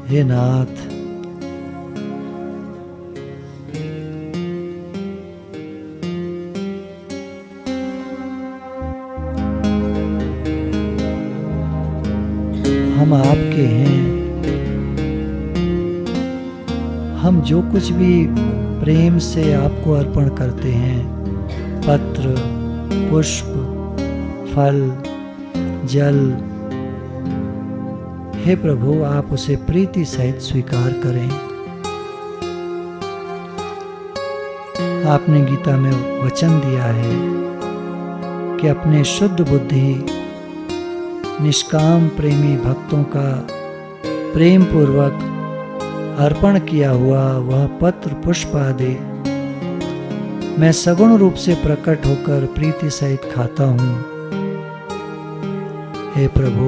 हे नाथ, हम आपके हैं। हम जो कुछ भी प्रेम से आपको अर्पण करते हैं, पत्र, पुष्प, फल, जल, हे प्रभु आप उसे प्रीति सहित स्वीकार करें। आपने गीता में वचन दिया है कि अपने शुद्ध बुद्धि निष्काम प्रेमी भक्तों का प्रेम पूर्वक अर्पण किया हुआ वह पत्र पुष्प आदि मैं सगुण रूप से प्रकट होकर प्रीति सहित खाता हूँ। हे प्रभु,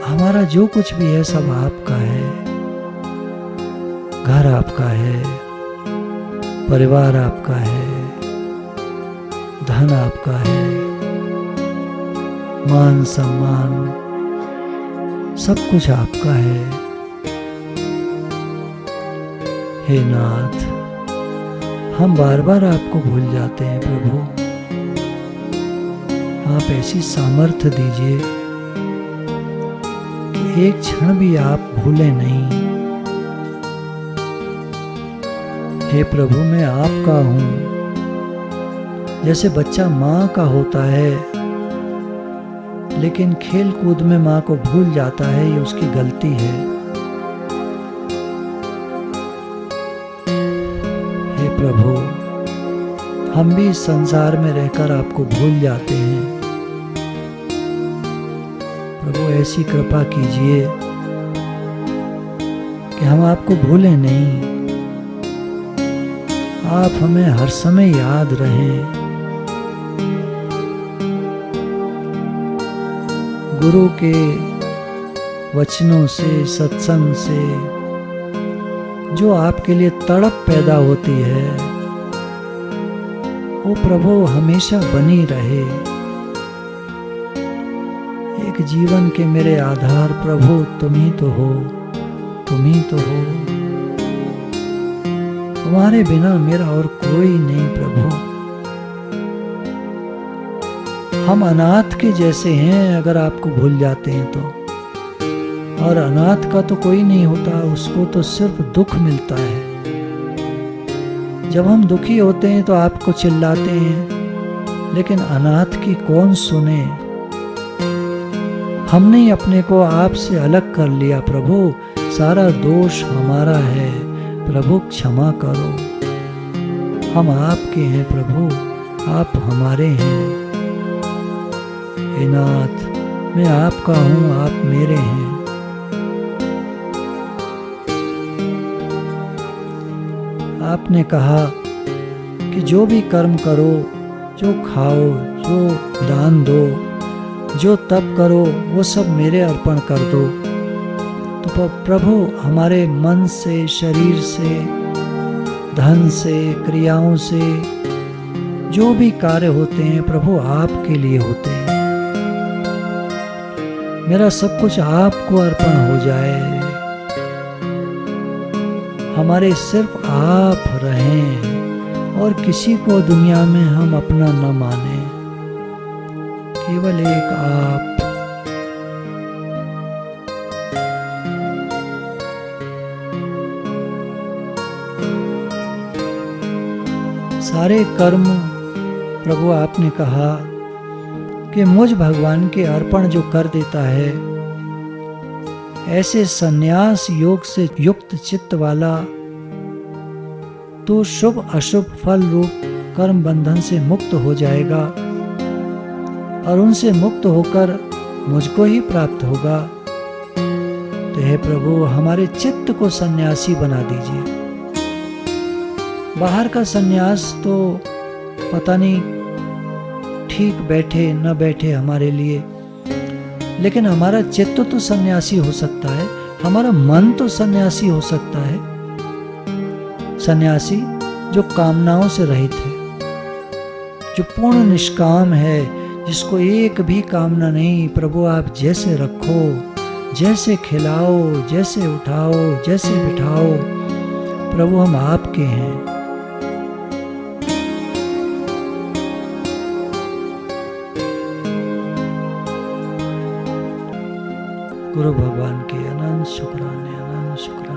हमारा जो कुछ भी है सब आपका है। घर आपका है, परिवार आपका है, धन आपका है, मान सम्मान सब कुछ आपका है। हे नाथ, हम बार बार आपको भूल जाते हैं प्रभु। आप ऐसी सामर्थ्य दीजिए कि एक क्षण भी आप भूलें नहीं। हे प्रभु, मैं आपका हूँ। जैसे बच्चा माँ का होता है लेकिन खेल कूद में माँ को भूल जाता है, ये उसकी गलती है। हे प्रभु, हम भी इस संसार में रहकर आपको भूल जाते हैं। प्रभु ऐसी कृपा कीजिए कि हम आपको भूलें नहीं, आप हमें हर समय याद रहें। गुरु के वचनों से, सत्संग से जो आपके लिए तड़प पैदा होती है वो प्रभु हमेशा बनी रहे। एक जीवन के मेरे आधार प्रभु तुम ही तो हो, तुम ही तो हो। तुम्हारे बिना मेरा और कोई नहीं प्रभु। हम अनाथ के जैसे हैं अगर आपको भूल जाते हैं तो। और अनाथ का तो कोई नहीं होता, उसको तो सिर्फ दुख मिलता है। जब हम दुखी होते हैं तो आपको चिल्लाते हैं, लेकिन अनाथ की कौन सुने। हमने ही अपने को आपसे अलग कर लिया प्रभु, सारा दोष हमारा है। प्रभु क्षमा करो। हम आपके हैं प्रभु, आप हमारे हैं। हे नाथ, मैं आपका हूँ, आप मेरे हैं। आपने कहा कि जो भी कर्म करो, जो खाओ, जो दान दो, जो तप करो, वो सब मेरे अर्पण कर दो। तो प्रभु हमारे मन से, शरीर से, धन से, क्रियाओं से जो भी कार्य होते हैं प्रभु आपके लिए होते हैं। मेरा सब कुछ आपको अर्पण हो जाए। हमारे सिर्फ आप रहें और किसी को दुनिया में हम अपना न माने, केवल एक आप। सारे कर्म प्रभु आपने कहा कि मुझ भगवान के अर्पण जो कर देता है, ऐसे संन्यास योग से युक्त चित्त वाला तो शुभ अशुभ फल रूप कर्म बंधन से मुक्त हो जाएगा और उनसे मुक्त होकर मुझको ही प्राप्त होगा। तो हे प्रभु, हमारे चित्त को सन्यासी बना दीजिए। बाहर का सन्यास तो पता नहीं ठीक बैठे न बैठे हमारे लिए, लेकिन हमारा चित्त तो सन्यासी हो सकता है, हमारा मन तो सन्यासी हो सकता है। सन्यासी जो कामनाओं से रहित है, जो पूर्ण निष्काम है, जिसको एक भी कामना नहीं, प्रभु आप जैसे रखो, जैसे खिलाओ, जैसे उठाओ, जैसे बिठाओ, प्रभु हम आपके हैं। गुरु भगवान के अनंत शुक्राने, अनंत शुक्राने।